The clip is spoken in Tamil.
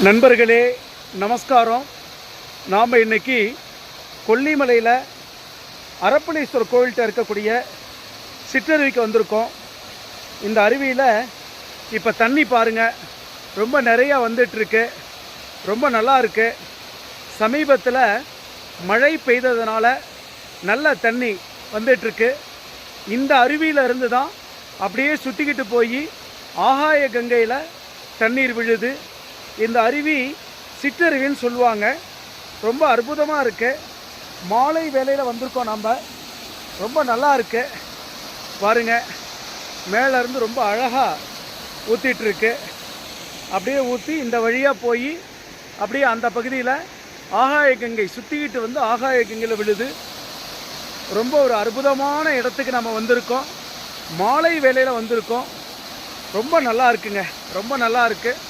நண்பர்களே நமஸ்காரம். நாம் இன்றைக்கி கொல்லிமலையில் அரப்பளீஸ்வரர் கோவில்கிட்ட இருக்கக்கூடிய சிற்றருவிக்கு வந்திருக்கோம். இந்த அருவியில் இப்போ தண்ணி பாருங்கள், ரொம்ப நிறையா வந்துட்டுருக்கு, ரொம்ப நல்லா இருக்குது. சமீபத்தில் மழை பெய்ததுனால நல்ல தண்ணி வந்துட்டுருக்கு. இந்த அருவியில் இருந்து தான் அப்படியே சுற்றிக்கிட்டு போய் ஆகாய கங்கையில் தண்ணீர் விழுது. இந்த அருவி சிற்றருவின்னு சொல்லுவாங்க. ரொம்ப அற்புதமாக இருக்குது. மாலை வேளையில் வந்திருக்கோம் நம்ம. ரொம்ப நல்லா இருக்கு பாருங்கள். மேலேருந்து ரொம்ப அழகாக ஊற்றிட்டுருக்கு. அப்படியே ஊற்றி இந்த வழியாக போய் அப்படியே அந்த பகுதியில் ஆகாய கங்கை சுற்றிக்கிட்டு வந்து ஆகாய கங்கையில் விழுது. ரொம்ப ஒரு அற்புதமான இடத்துக்கு நம்ம வந்திருக்கோம். மாலை வேளையில் வந்திருக்கோம். ரொம்ப நல்லா இருக்குங்க, ரொம்ப நல்லா இருக்குது.